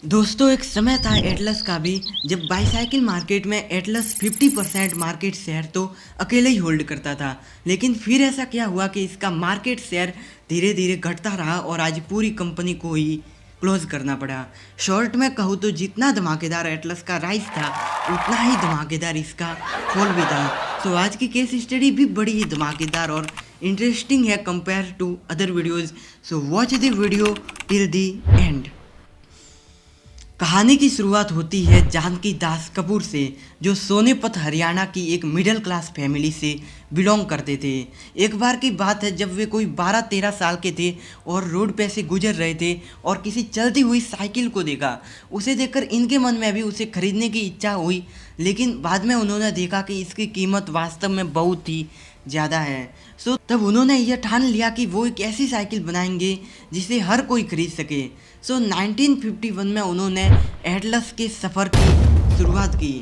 दोस्तों एक समय था एटलस का भी जब बाईसाइकिल मार्केट में एटलस 50% मार्केट शेयर तो अकेले ही होल्ड करता था। लेकिन फिर ऐसा क्या हुआ कि इसका मार्केट शेयर धीरे धीरे घटता रहा और आज पूरी कंपनी को ही क्लोज करना पड़ा। शॉर्ट में कहूँ तो जितना धमाकेदार एटलस का राइज था उतना ही धमाकेदार इसका फॉल भी था। तो आज की केस स्टडी भी बड़ी ही धमाकेदार और इंटरेस्टिंग है compare to other videos. So watch the video till the end. कहानी की शुरुआत होती है जानकी दास कपूर से, जो सोनीपत हरियाणा की एक मिडिल क्लास फैमिली से बिलोंग करते थे। एक बार की बात है जब वे कोई 12-13 साल के थे और रोड पे से गुजर रहे थे और किसी चलती हुई साइकिल को देखा। उसे देखकर इनके मन में भी उसे खरीदने की इच्छा हुई, लेकिन बाद में उन्होंने देखा कि इसकी कीमत वास्तव में बहुत ही ज़्यादा है। सो तब उन्होंने यह ठान लिया कि वो एक ऐसी साइकिल बनाएंगे जिसे हर कोई खरीद सके। सो 1951 में उन्होंने एटलस के सफ़र की शुरुआत की।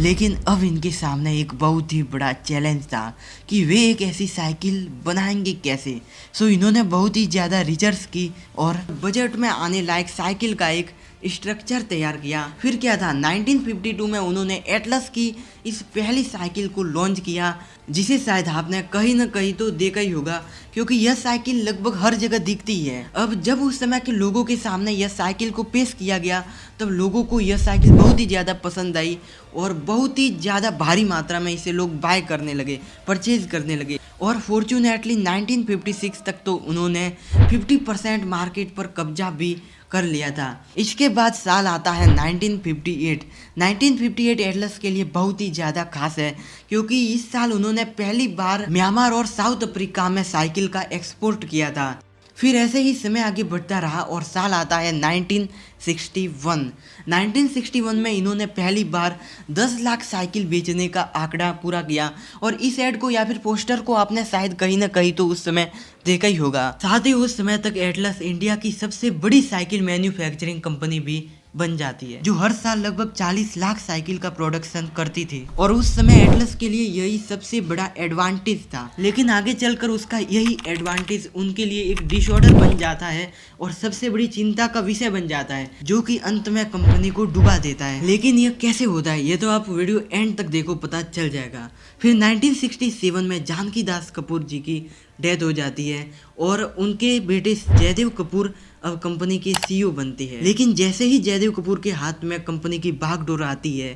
लेकिन अब इनके सामने एक बहुत ही बड़ा चैलेंज था कि वे एक ऐसी साइकिल बनाएंगे कैसे। सो इन्होंने बहुत ही ज़्यादा रिसर्च की और बजट में आने लायक साइकिल का एक स्ट्रक्चर तैयार किया। फिर क्या था, 1952 में उन्होंने एटलस की इस पहली साइकिल को लॉन्च किया, जिसे शायद आपने कहीं ना कहीं तो देखा ही होगा क्योंकि यह साइकिल लगभग हर जगह दिखती है। अब जब उस समय के लोगों के सामने यह साइकिल को पेश किया गया तब लोगों को यह साइकिल बहुत ही ज़्यादा पसंद आई और बहुत ही ज़्यादा भारी मात्रा में इसे लोग बाय करने लगे, परचेज करने लगे। और फॉर्चूनेटली 1956 तक तो उन्होंने 50% मार्केट पर कब्जा भी कर लिया था। इसके बाद साल आता है 1958। 1958 एटलस के लिए बहुत ही ज़्यादा खास है क्योंकि इस साल उन्होंने पहली बार म्यांमार और साउथ अफ्रीका में साइकिल का एक्सपोर्ट किया था। फिर ऐसे ही समय आगे बढ़ता रहा और साल आता है 1961। 1961 में इन्होंने पहली बार 10 लाख साइकिल बेचने का आंकड़ा पूरा किया और इस ऐड को या फिर पोस्टर को आपने शायद कहीं ना कहीं तो उस समय देखा ही होगा। साथ ही उस समय तक एटलस इंडिया की सबसे बड़ी साइकिल मैन्युफैक्चरिंग कंपनी भी बन जाती है, जो हर साल लगभग 40 लाख साइकिल का प्रोडक्शन करती थी। और उस समय एटलस के लिए यही सबसे बड़ा एडवांटेज था। लेकिन आगे चलकर उसका यही एडवांटेज उनके लिए एक डिसऑर्डर बन जाता है और सबसे बड़ी चिंता का विषय बन जाता है, जो कि अंत में कंपनी को डुबा देता है। लेकिन यह कैसे होता है ये तो आप वीडियो एंड तक देखो, पता चल जाएगा। फिर 1967 में जानकी दास कपूर जी की डेथ हो जाती है और उनके बेटे जयदेव कपूर अब कंपनी के सीईओ बनते हैं। लेकिन जैसे ही जयदेव कपूर के हाथ में कंपनी की बागडोर आती है,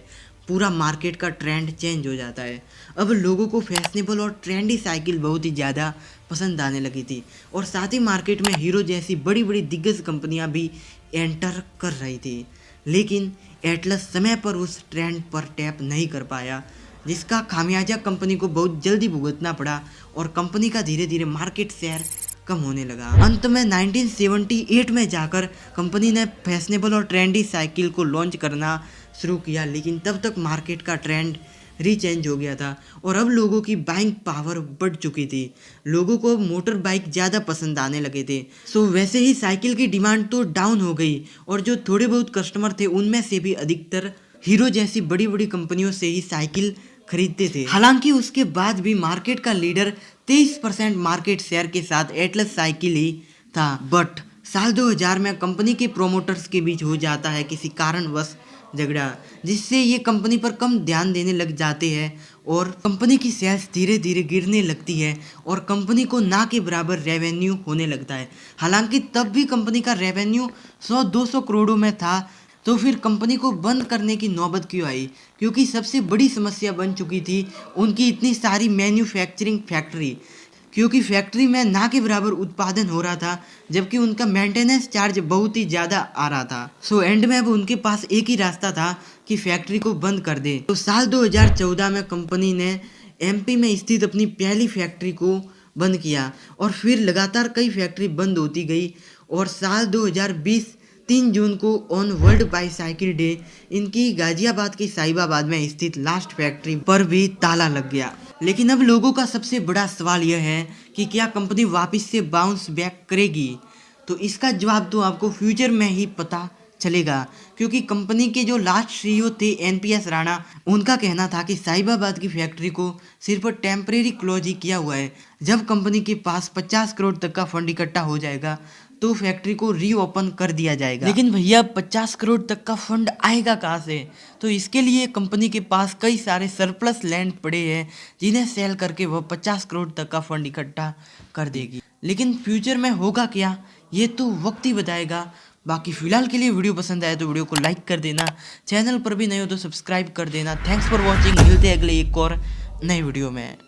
पूरा मार्केट का ट्रेंड चेंज हो जाता है। अब लोगों को फैशनेबल और ट्रेंडी साइकिल बहुत ही ज़्यादा पसंद आने लगी थी और साथ ही मार्केट में हीरो जैसी बड़ी बड़ी दिग्गज कंपनियां भी एंटर कर रही थी। लेकिन एटलस समय पर उस ट्रेंड पर टैप नहीं कर पाया, जिसका खामियाजा कंपनी को बहुत जल्दी भुगतना पड़ा और कंपनी का धीरे धीरे मार्केट शेयर कम होने लगा। अंत में 1978 में जाकर कंपनी ने फैशनेबल और ट्रेंडी साइकिल को लॉन्च करना शुरू किया, लेकिन तब तक मार्केट का ट्रेंड रीचेंज हो गया था और अब लोगों की बाइंग पावर बढ़ चुकी थी। लोगों को मोटर बाइक ज़्यादा पसंद आने लगे थे। सो वैसे ही साइकिल की डिमांड तो डाउन हो गई और जो थोड़े बहुत कस्टमर थे उनमें से भी अधिकतर हीरो जैसी बड़ी बड़ी कंपनियों से ही साइकिल खरीदते थे। हालांकि उसके बाद भी मार्केट का लीडर 23% मार्केट शेयर के साथ एटलस साइकिल ही था। बट साल 2000 में कंपनी के प्रोमोटर्स के बीच हो जाता है किसी कारणवश झगड़ा, जिससे ये कंपनी पर कम ध्यान देने लग जाते हैं और कंपनी की सेल्स धीरे धीरे गिरने लगती है और कंपनी को ना के बराबर रेवेन्यू होने लगता है। हालांकि तब भी कंपनी का रेवेन्यू 100-200 करोड़ों में था। तो फिर कंपनी को बंद करने की नौबत क्यों आई? क्योंकि सबसे बड़ी समस्या बन चुकी थी उनकी इतनी सारी मैन्युफैक्चरिंग फैक्ट्री, क्योंकि फैक्ट्री में ना के बराबर उत्पादन हो रहा था, जबकि उनका मेंटेनेंस चार्ज बहुत ही ज़्यादा आ रहा था। सो एंड में अब उनके पास एक ही रास्ता था कि फैक्ट्री को बंद कर दे। तो साल 2014 में कंपनी ने एमपी में स्थित अपनी पहली फैक्ट्री को बंद किया और फिर लगातार कई फैक्ट्री बंद होती गई और साल 2020 3 जून को ऑन वर्ल्ड बाईसाइकिल डे इनकी गाजियाबाद के साहिबाबाद में स्थित लास्ट फैक्ट्री पर भी ताला लग गया। लेकिन अब लोगों का सबसे बड़ा सवाल यह है कि क्या कंपनी वापस से बाउंस बैक करेगी? तो इसका जवाब तो आपको फ्यूचर में ही पता चलेगा, क्योंकि कंपनी के जो लास्ट सीईओ थे एनपीएस राणा, उनका कहना था कि साहिबाबाद की फैक्ट्री को सिर्फ टेम्परेरी क्लोज ही किया हुआ है। जब कंपनी के पास 50 करोड़ तक का फंड इकट्ठा हो जाएगा तो फैक्ट्री को रीओपन कर दिया जाएगा। लेकिन भैया 50 करोड़ तक का फंड आएगा कहाँ से? तो इसके लिए कंपनी के पास कई सारे सरप्लस लैंड पड़े हैं जिन्हें सेल करके वह 50 करोड़ तक का फंड इकट्ठा कर देगी। लेकिन फ्यूचर में होगा क्या, ये तो वक्त ही बताएगा। बाकी फिलहाल के लिए वीडियो पसंद आए तो वीडियो को लाइक कर देना, चैनल पर भी नए हो तो सब्सक्राइब कर देना। थैंक्स फॉर वॉचिंग, मिलते हैं अगले एक और नए वीडियो में।